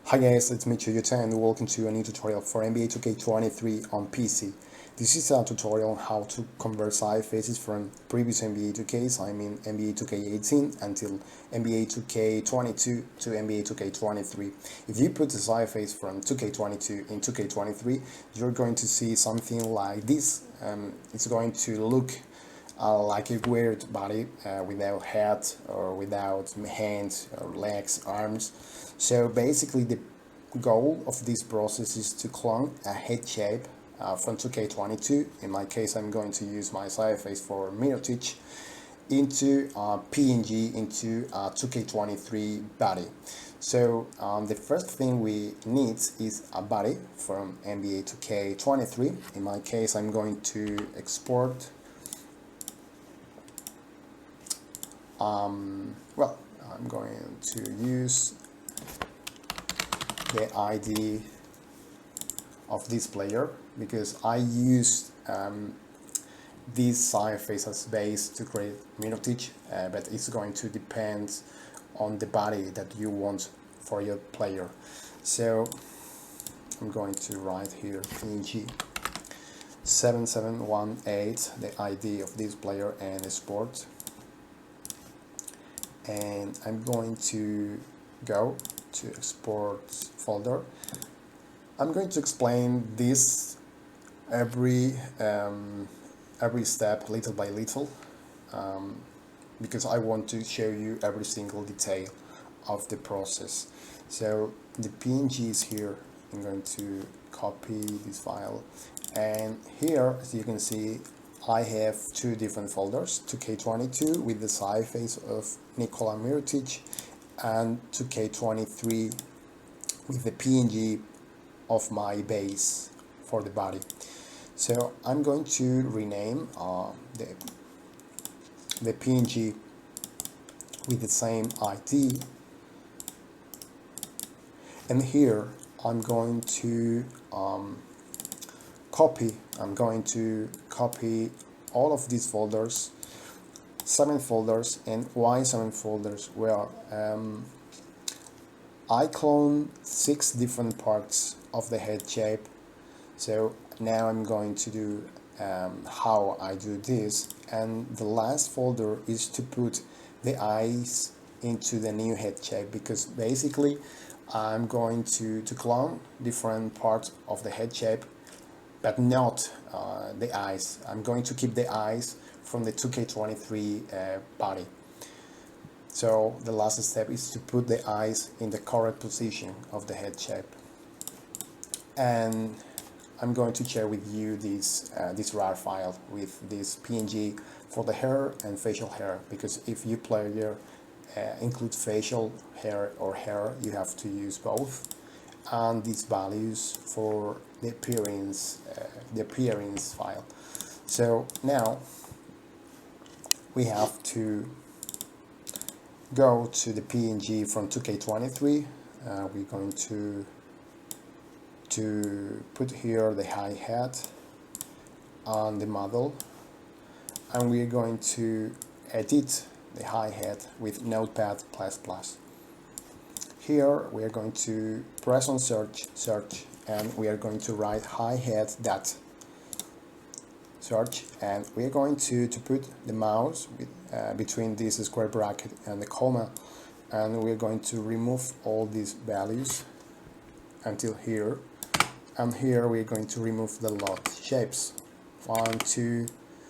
Hi guys, it's me Chuyuta and welcome to a new tutorial for NBA 2K23 on PC. This is a tutorial on how to convert Cyberfaces from previous NBA 2Ks, I mean NBA 2K18 until NBA 2K22 to NBA 2K23. If you put the Cyberface from 2K22 in 2K23, you're going to see something like this. It's going to look like a weird body without head or without hands or legs, arms. So basically the goal of this process is to clone a head shape from 2K22. In my case, I'm going to use my Cyberface for Mirotic into PNG into 2K23 body. So the first thing we need is a body from NBA 2K23. In my case, I'm going to export I'm going to use the ID of this player because I used this Cyberface as base to create Mirotic, but it's going to depend on the body that you want for your player. So I'm going to write here PNG 7718, the ID of this player, and export. And I'm going to go to export folder. I'm going to explain this every step little by little because I want to show you every single detail of the process. So the PNG is here. I'm going to copy this file, and here, as you can see, I have two different folders, 2K22 with the Cyberface of Nikola Mirotic and 2K23 with the PNG of my base for the body. So I'm going to rename the PNG with the same ID, and here I'm going to copy all of these folders, 7 folders. And why 7 folders? Well, I cloned 6 different parts of the head shape. So now I'm going to do how I do this, and the last folder is to put the eyes into the new head shape, because basically I'm going to clone different parts of the head shape, but not the eyes. I'm going to keep the eyes from the 2K23 body. So the last step is to put the eyes in the correct position of the head shape. And I'm going to share with you this RAR file with this PNG for the hair and facial hair, because if you player include facial hair or hair, you have to use both. And these values for the appearance file. So now we have to go to the PNG from 2K23. We're going to put here the hi-hat on the model, and we're going to edit the hi-hat with Notepad++. Here we are going to press on search, and we are going to write hi-hat dot search, and we are going to put the mouse between this square bracket and the comma, and we are going to remove all these values until here, and here we are going to remove the lot shapes 1, 2,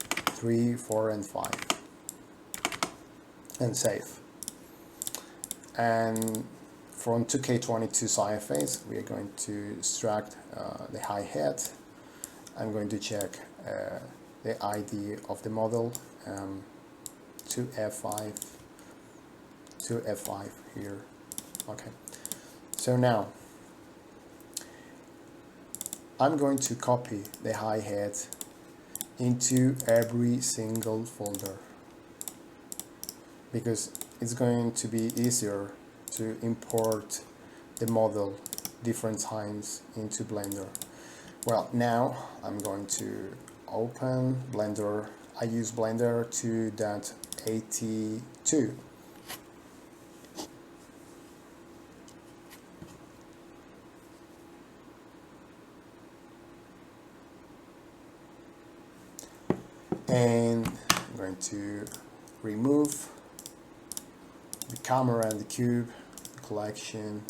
3, 4, and 5, and save. And from 2K22 Cyberface, we are going to extract the hi-hat. I'm going to check the ID of the model, to F5 here. Okay, so now I'm going to copy the hi-hat into every single folder, because it's going to be easier to import the model different times into Blender. Well, now I'm going to open Blender. I use Blender 2.82. And I'm going to remove the camera and the cube, the collection.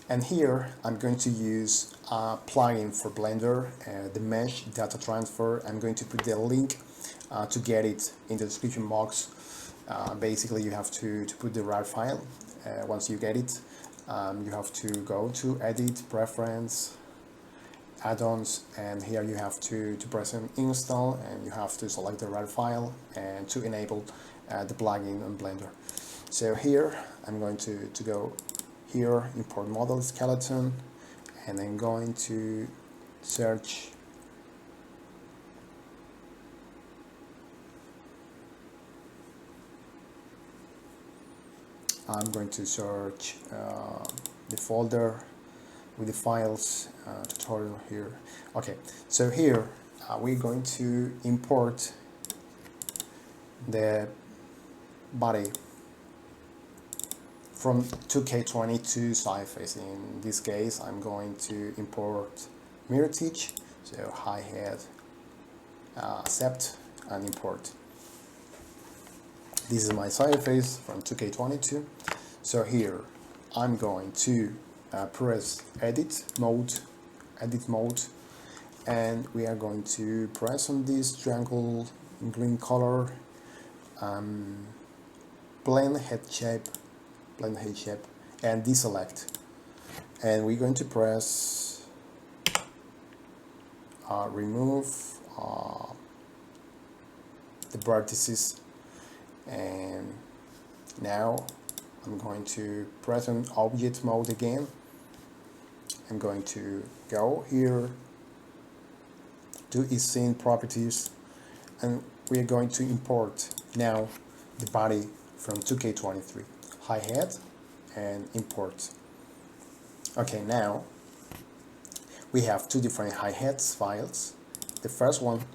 And here I'm going to use a plugin for Blender, the Mesh Data Transfer. I'm going to put the link to get it in the description box. Basically, you have to put the right file. Once you get it, you have to go to Edit, Preference, Add-ons, and here you have to press on Install, and you have to select the right file and to enable the plugin on Blender. So here I'm going to go here, import model skeleton, and I'm going to search the folder with the files tutorial here. Okay, so here we're going to import the body from 2K22 Cyberface. In this case, I'm going to import mirror teach, so hi-hat, accept, and import. This is my Cyberface from 2K22. So here I'm going to press edit mode, and we are going to press on this triangle in green color, blend head shape, and deselect, and we're going to press remove the vertices, and now I'm going to press on object mode again. I'm going to go here to scene properties, and we are going to import now the body from 2K23, hi-hat, and import. Okay, now we have two different hi-hats files. The first one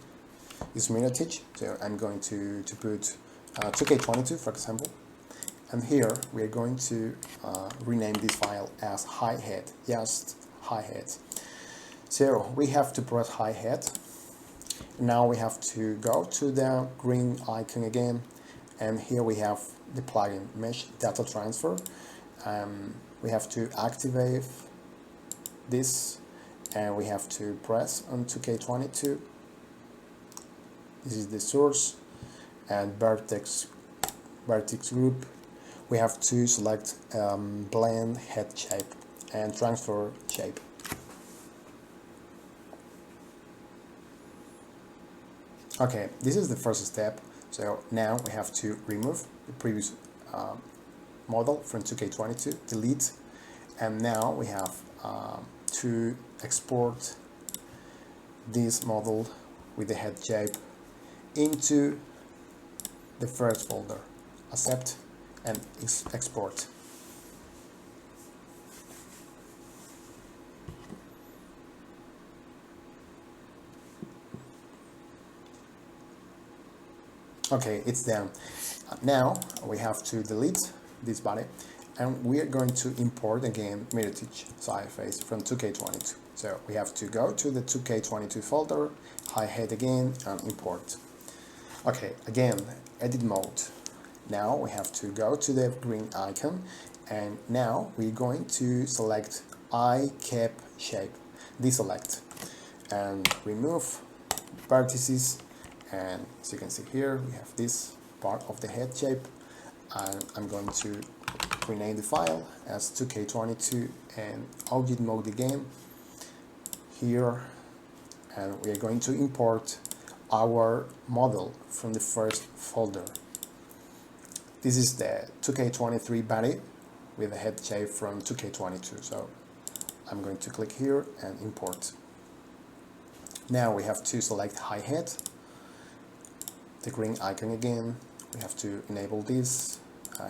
is mirror teach, so I'm going to put 2K22 for example, and here we are going to rename this file as hi-hat, just hi-hat. So we have to press hi-hat. Now we have to go to the green icon again, and here we have the plugin Mesh Data Transfer. We have to activate this, and we have to press on 2K22. This is the source, and vertex group. We have to select blend head shape and transfer shape. Okay, this is the first step. So now we have to remove the previous model from 2K22, delete, and now we have to export this model with the head shape into the first folder, accept, and export. Okay, it's done. Now we have to delete this body, and we are going to import again mirror teach Cyberface from 2K22. So we have to go to the 2K22 folder, hi-hat again, and import. Okay, again, edit mode. Now we have to go to the green icon, and now we're going to select eye cap shape, deselect, and remove vertices. And as you can see here, we have this part of the head shape, and I'm going to rename the file as 2K22 and object mode again here, and we are going to import our model from the first folder. This is the 2K23 body with a head shape from 2K22, so I'm going to click here and import. Now we have to select hi-hat, the green icon again. We have to enable this.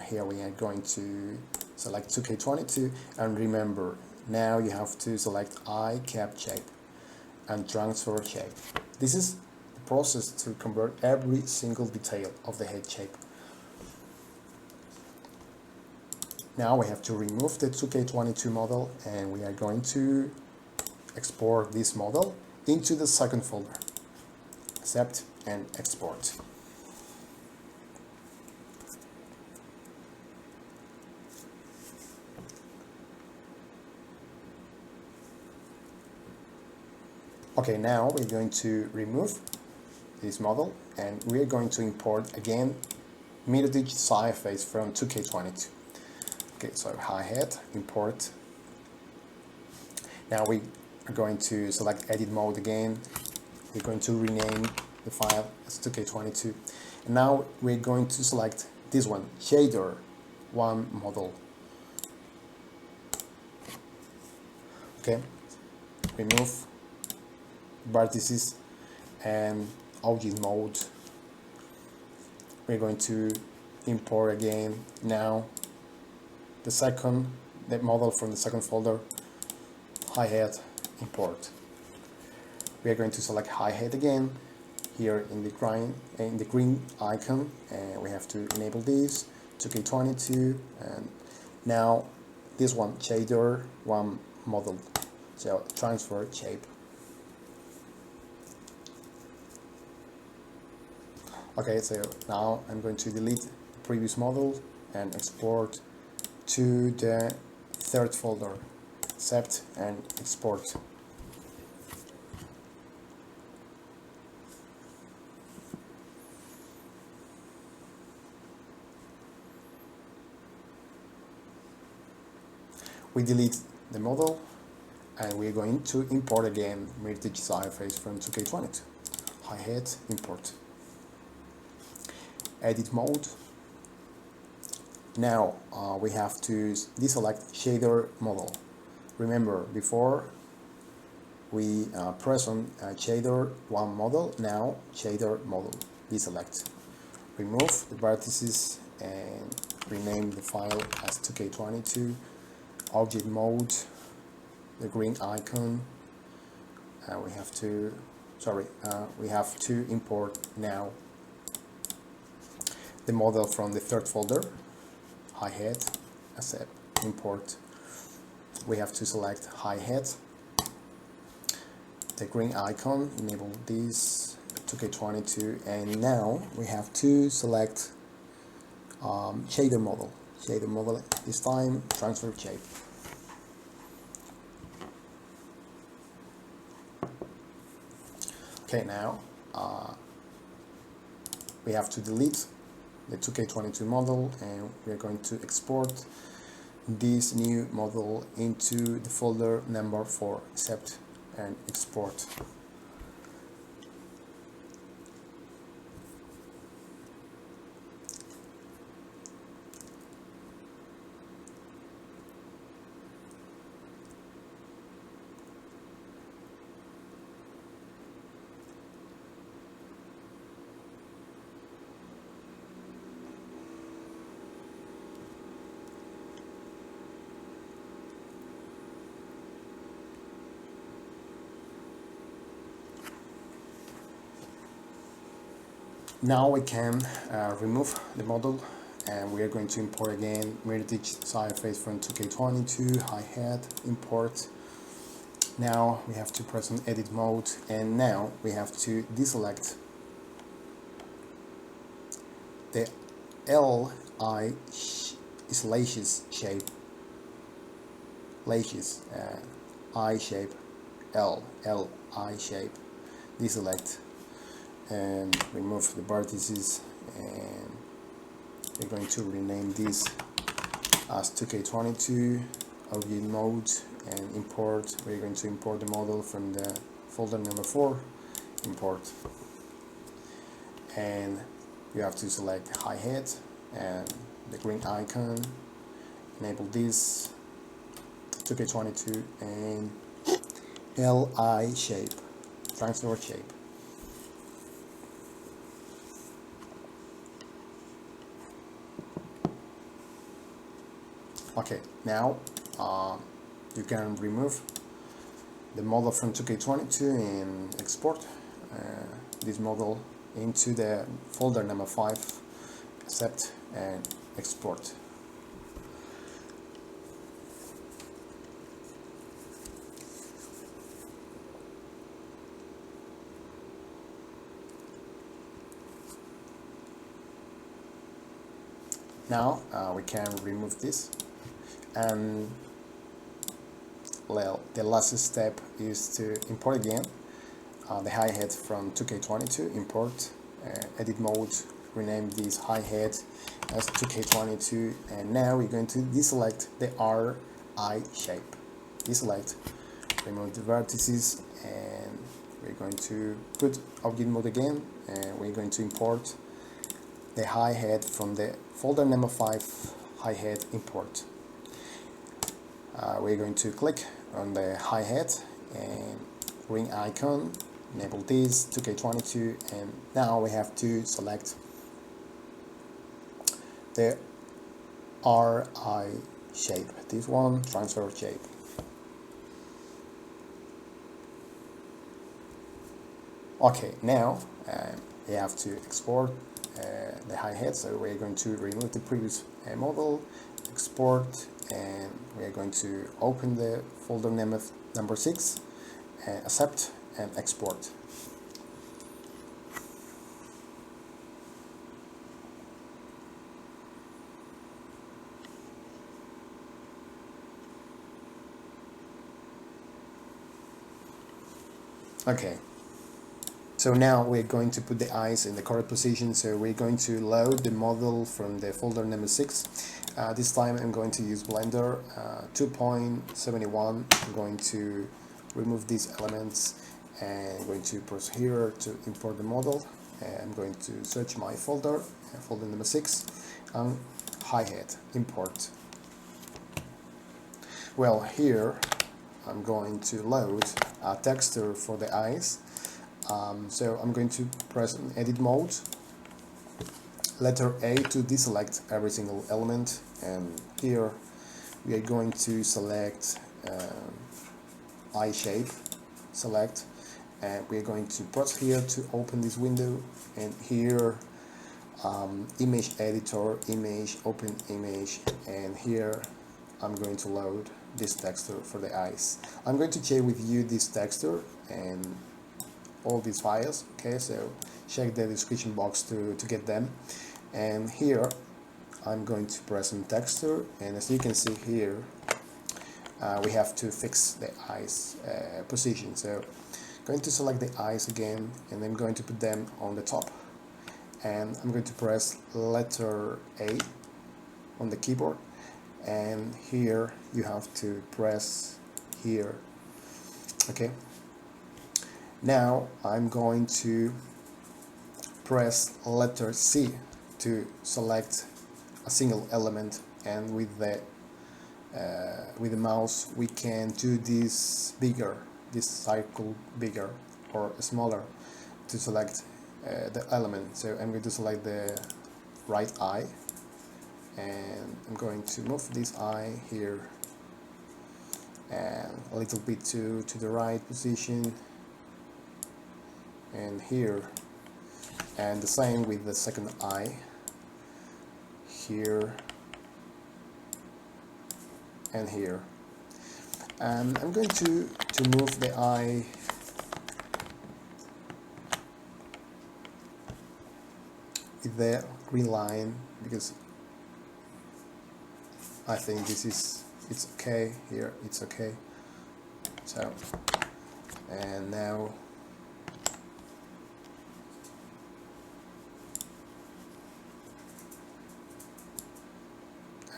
Here we are going to select 2K22, and remember, now you have to select eye cap shape and transfer shape. This is the process to convert every single detail of the head shape. Now we have to remove the 2K22 model, and we are going to export this model into the second folder, accept, and export. Okay, now we're going to remove this model and we're going to import again middle-digit Cyberface from 2K22. Okay, so hi-hat, import. Now we are going to select edit mode again. We're going to rename the file as 2K22. And now we're going to select this one, shader one model. Okay, remove vertices and object mode. We're going to import again now the model from the second folder, hi-hat, import. We are going to select hi-hat again here in the green icon, and we have to enable this 2K22, and now this one, shader one model, so transfer shape. Okay, so now I'm going to delete the previous model and export to the third folder, accept and export. We delete the model and we're going to import again middle-digit Cyberface from 2K22. Hi-hat, import. Edit mode. Now we have to deselect shader model. Remember, before we press on shader one model, now shader model, deselect. Remove the vertices and rename the file as 2K22. Object mode, the green icon. We have to import now the model from the third folder, hi-hat, accept, import. We have to select hi-hat, the green icon, enable this 2K22, and now we have to select shader model. Shader model, this time transfer shape. Okay, now we have to delete the 2K22 model and we're going to export this new model into the folder number 4, accept and export. Now we can remove the model and we are going to import again middle-digit Cyberface from 2K22, hi-hat, import. Now we have to press on edit mode and now we have to deselect the L-I laces shape, laces, I shape, L-I shape, deselect and remove the vertices, and we're going to rename this as 2K22 object mode and import. We're going to import the model from the folder number 4, import, and you have to select hi-hat and the green icon, enable this 2K22 and LI shape, transfer shape. Okay, now you can remove the model from 2K22 and export this model into the folder number 5, accept and export. Now we can remove this, and well, the last step is to import again the hi-hat from 2K22. Import, edit mode, rename this hi-hat as 2K22, and now we're going to deselect the RI shape. Deselect, remove the vertices, and we're going to put object mode again, and we're going to import the hi-hat from the folder number 5 hi-hat import. We're going to click on the hi-hat and ring icon, enable this 2K22, and now we have to select the RI shape, this one, transfer shape. Okay, now we have to export the hi-hat, so we're going to remove the previous model, export, and we're going to open the folder number 6, accept, and export. Okay, so now we're going to put the eyes in the correct position, so we're going to load the model from the folder number 6. This time I'm going to use Blender 2.71. I'm going to remove these elements and I'm going to press here to import the model. I'm going to search my folder, folder number 6, and hi-hat, import. Well, here I'm going to load a texture for the eyes. So I'm going to press on edit mode, letter A to deselect every single element, and here we are going to select eye shape, select, and we are going to press here to open this window, and here image editor, image, open image, and here I'm going to load this texture for the eyes. I'm going to share with you this texture and all these files, okay, so check the description box to get them. And here I'm going to press on texture, and as you can see here we have to fix the eyes position, so I'm going to select the eyes again, and I'm going to put them on the top, and I'm going to press letter A on the keyboard, and here you have to press here, okay. Now I'm going to press letter C to select a single element, and with the mouse we can do this bigger, this circle bigger or smaller to select the element. So I'm going to select the right eye, and I'm going to move this eye here and a little bit to the right position, and here, and the same with the second eye here and here. And I'm going to move the eye with the green line, because I think it's okay here, it's okay. So, and now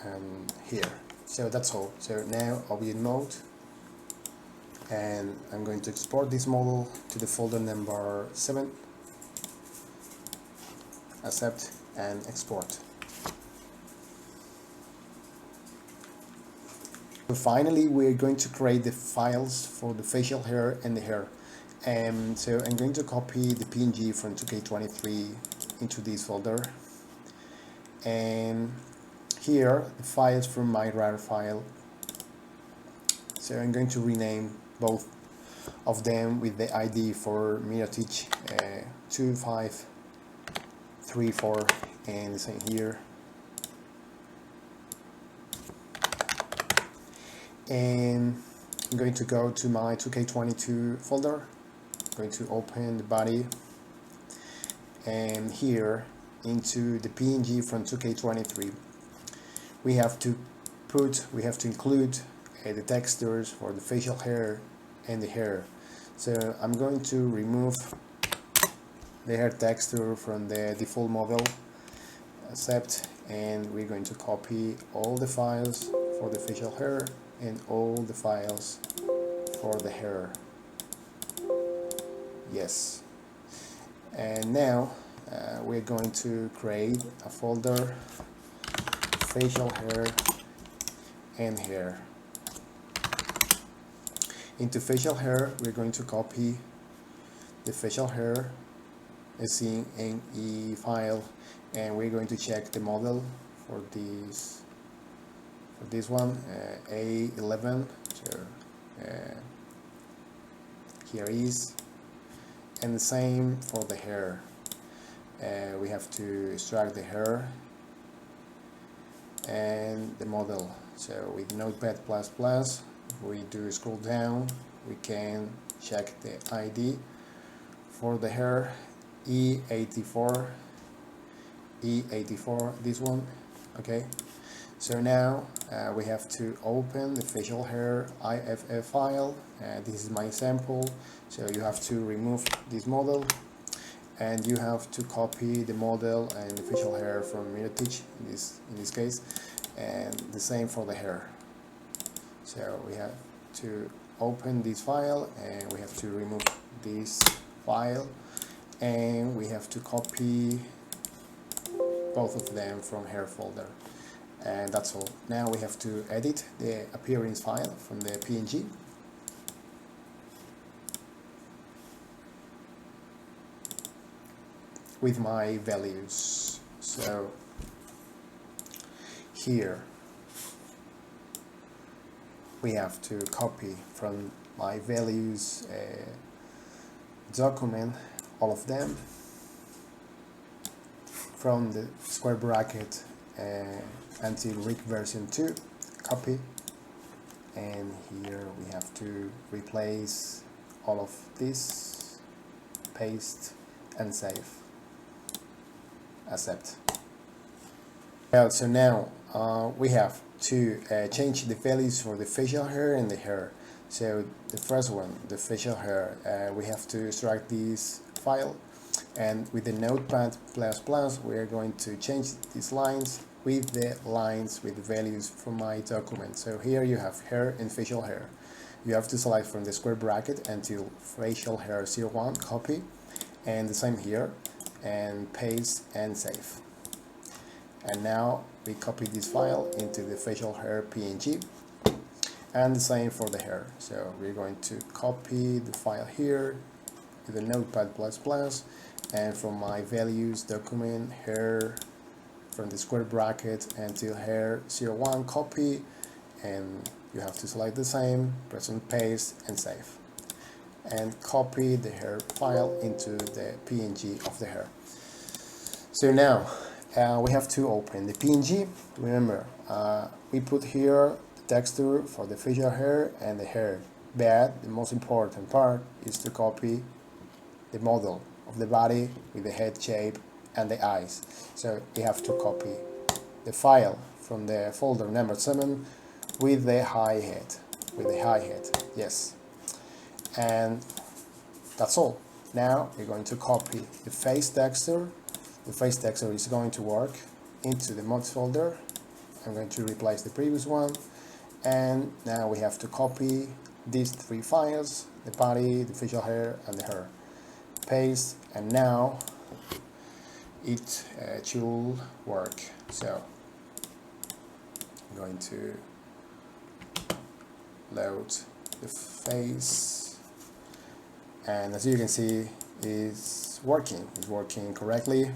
and here. So that's all. So now object mode, and I'm going to export this model to the folder number 7, accept, and export. So finally we're going to create the files for the facial hair and the hair, and so I'm going to copy the PNG from 2K23 into this folder, and here the files from my RAR file. So I'm going to rename both of them with the ID for Miratich 2534, and the same here. And I'm going to go to my 2K22 folder. I'm going to open the body, and here into the PNG from 2K23. we have to include the textures for the facial hair and the hair. So I'm going to remove the hair texture from the default model, accept, and we're going to copy all the files for the facial hair and all the files for the hair. Yes. And now we're going to create a folder, facial hair and hair. Into facial hair, we're going to copy the facial hair scene file, and we're going to check the model for this one, A11. So here is, and the same for the hair. We have to extract the hair and the model. So with Notepad++, if we do scroll down, we can check the ID for the hair, E84, this one. Okay, so now we have to open the facial hair IFF file. This is my sample, so you have to remove this model and you have to copy the model and the facial hair from MirrorTeach in this case, and the same for the hair. So we have to open this file and we have to remove this file, and we have to copy both of them from hair folder, and that's all. Now we have to edit the appearance file from the PNG. With my values. So here we have to copy from my values document, all of them, from the square bracket until rig version 2, copy, and here we have to replace all of this, paste and save, accept. So now we have to change the values for the facial hair and the hair. So the first one, the facial hair, we have to extract this file, and with the Notepad++, we are going to change these lines with the lines with the values from my document. So here you have hair and facial hair. You have to select from the square bracket until facial hair 01, copy, and the same here, and paste and save. And now we copy this file into the facial hair PNG, and the same for the hair. So we're going to copy the file here with the Notepad++, and from my values document, hair, from the square bracket until hair 01, copy, and you have to select the same, press on paste and save, and copy the hair file into the PNG of the hair. So now we have to open the PNG. Remember, we put here the texture for the facial hair and the hair, but the most important part is to copy the model of the body with the head shape and the eyes. So we have to copy the file from the folder number 7 with the hi-hat, yes, and that's all. Now we're going to copy the face texture. The face texture is going to work into the mods folder. I'm going to replace the previous one, and now we have to copy these 3 files, the body, the facial hair and the hair, paste, and now it should work. So I'm going to load the face, and as you can see, it's working correctly.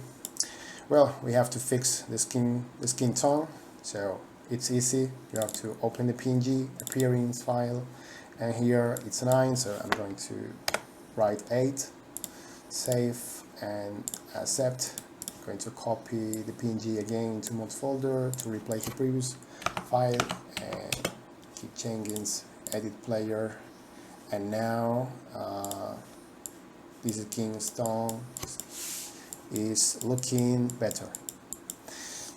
Well, we have to fix the skin tone, so it's easy. You have to open the PNG appearance file, and here it's 9, so I'm going to write 8, save and accept. I'm going to copy the PNG again into mods folder to replace the previous file, and keep changing edit player, and now this skin tone is looking better.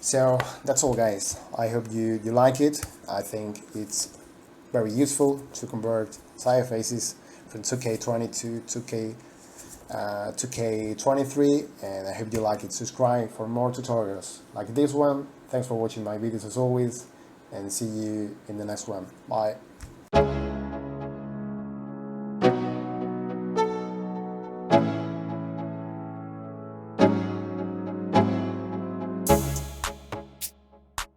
So that's all, guys. I hope you like it. I think it's very useful to convert Cyberfaces from 2K20 to 2K23, and I hope you like it. Subscribe for more tutorials like this one. Thanks for watching my videos as always, and see you in the next one. Bye.